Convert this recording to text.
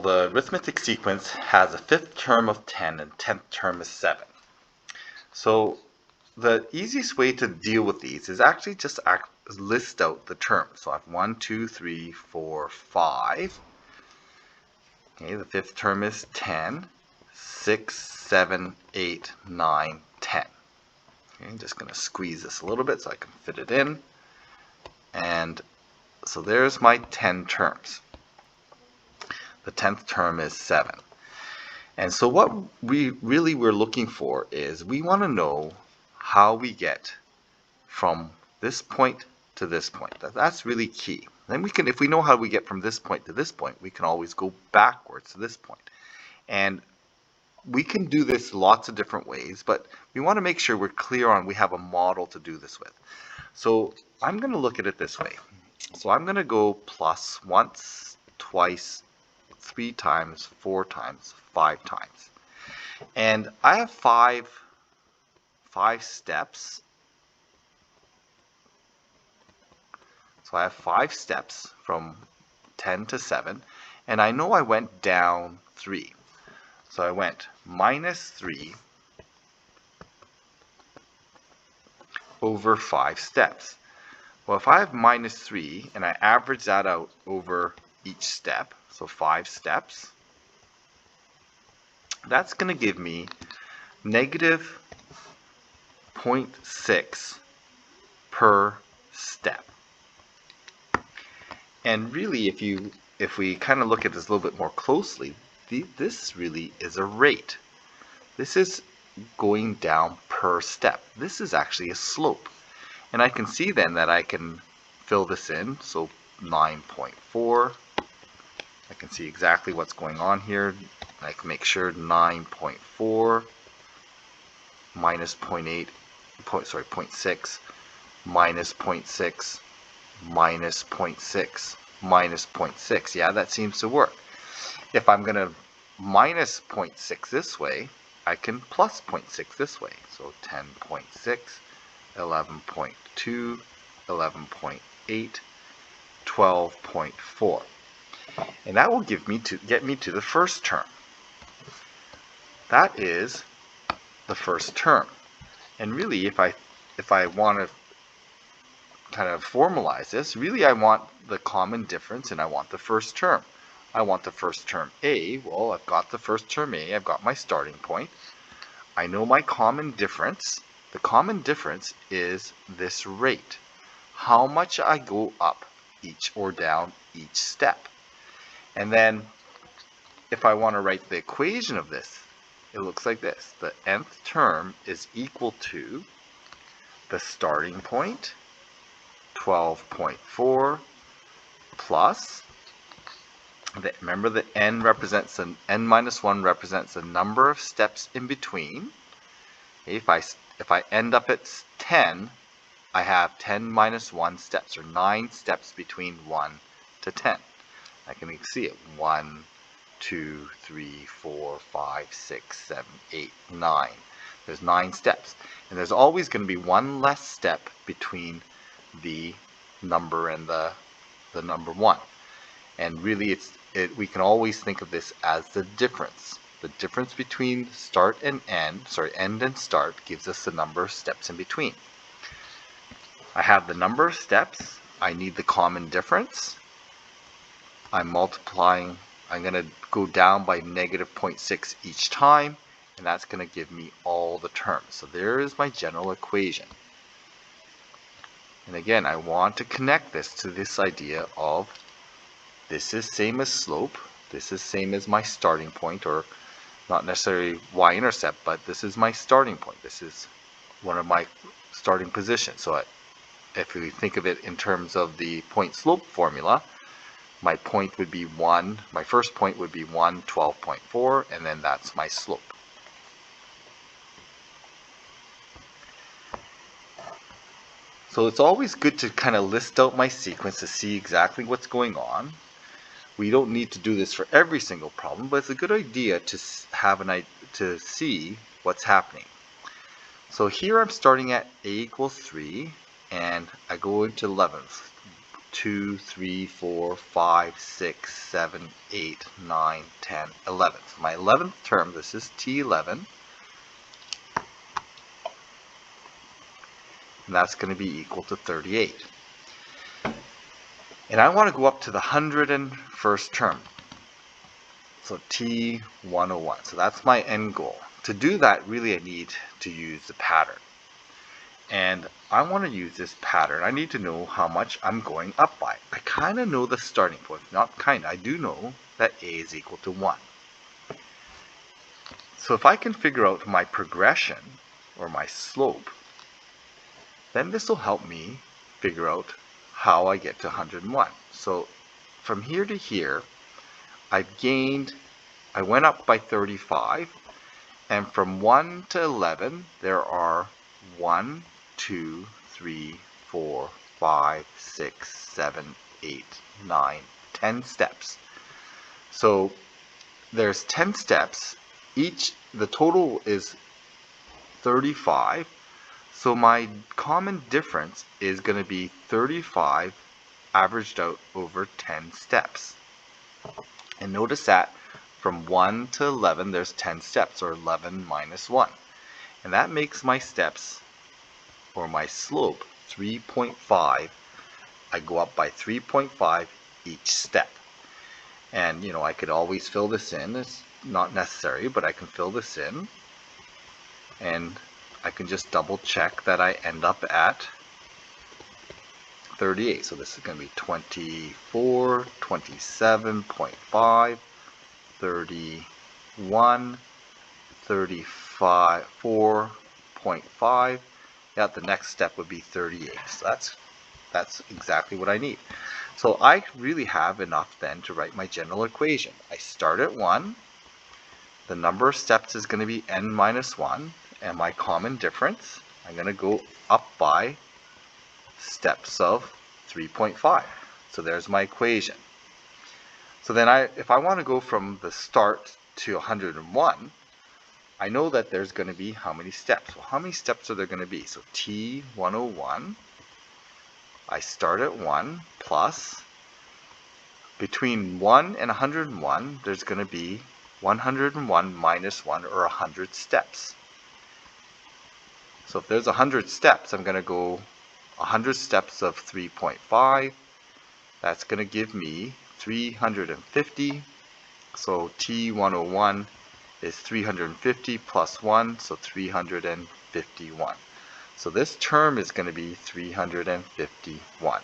the arithmetic sequence has a fifth term of 10 and 10th term is 7. So the easiest way to deal with these is actually just list out the terms. So I have 1, 2, 3, 4, 5. Okay, the fifth term is 10, 6, 7, 8, 9, 10. Okay, I'm just going to squeeze this a little bit so I can fit it in. And so there's my 10 terms. The 10th term is 7. And so what we're looking for is we want to know how we get from this point to this point. That's really key. Then we can, if we know how we get from this point to this point, we can always go backwards to this point. And we can do this lots of different ways, but we want to make sure we're clear on we have a model to do this with. So I'm going to look at it this way. So I'm going to go plus once, twice, 3 times, 4 times, 5 times. And I have five steps. So I have 5 steps from 10 to 7, and I know I went down 3. So I went minus 3 over 5 steps. Well, if I have minus 3 and I average that out over each step, so 5 steps, that's going to give me negative 0.6 per step. And really, if we kind of look at this a little bit more closely, this really is a rate. This is going down per step. This is actually a slope. And I can see then that I can fill this in. So 9.4. I can see exactly what's going on here. I can make sure 9.4 minus 0.6 minus 0.6 minus 0.6 minus 0.6. Yeah, that seems to work. If I'm going to minus 0.6 this way, I can plus 0.6 this way. So 10.6, 11.2, 11.8, 12.4. And that will get me to the first term. That is the first term. And really, if I want to kind of formalize this, really I want the common difference and I want the first term. I want the first term A. Well, I've got the first term A. I've got my starting point. I know my common difference. The common difference is this rate. How much I go up each or down each step. And then if I want to write the equation of this, it looks like this. The nth term is equal to the starting point, 12.4, plus, remember the n represents n minus 1 represents the number of steps in between. If I end up at 10, I have 10 minus 1 steps, or 9 steps between 1 to 10. I can see it. 1, 2, 3, 4, 5, 6, 7, 8, 9. There's 9 steps. And there's always going to be one less step between the number and the number 1. And really we can always think of this as the difference. The difference between start and end, end and start, gives us the number of steps in between. I have the number of steps. I need the common difference. I'm multiplying. I'm going to go down by negative 0.6 each time, and that's going to give me all the terms. So there is my general equation. And again, I want to connect this to this idea of this is same as slope. This is same as my starting point, or not necessarily y-intercept, but this is my starting point. This is one of my starting positions. So if we think of it in terms of the point slope formula, my point would be 1, my first point would be 1, 12.4, and then that's my slope. So it's always good to kind of list out my sequence to see exactly what's going on. We don't need to do this for every single problem, but it's a good idea to have to see what's happening. So here I'm starting at a equals 3, and I go into 11th. 2, 3, 4, 5, 6, 7, 8, 9, 10, 11. So my 11th term, this is T11. And that's going to be equal to 38. And I want to go up to the 101st term. So T101. So that's my end goal. To do that, really I need to use the pattern. And I want to use this pattern. I need to know how much I'm going up by. I kind of know the starting point. Not kind of. I do know that A is equal to 1. So if I can figure out my progression or my slope, then this will help me figure out how I get to 101. So from here to here, I went up by 35, and from 1 to 11, there are 1, 2, 3, 4, 5, 6, 7, 8, 9, 10 steps. So there's 10 steps. The total is 35. So my common difference is going to be 35 averaged out over 10 steps. And notice that from 1 to 11 there's 10 steps, or 11 minus 1. And that makes my steps, or my slope, 3.5. I go up by 3.5 each step. And I could always fill this in. It's not necessary, but I can fill this in. And I can just double check that I end up at 38. So this is going to be 24, 27.5, 31, 35, 4.5. Yeah, the next step would be 38. So that's exactly what I need. So I really have enough then to write my general equation. I start at 1. The number of steps is going to be n minus 1. And my common difference, I'm going to go up by steps of 3.5. So there's my equation. So then if I want to go from the start to 101, I know that there's going to be how many steps? Well, how many steps are there going to be? So T101, I start at 1 plus, between 1 and 101, there's going to be 101 minus 1, or 100 steps. So if there's 100 steps, I'm going to go 100 steps of 3.5. That's going to give me 350. So T101 is 350 plus 1, so 351. So this term is going to be 351.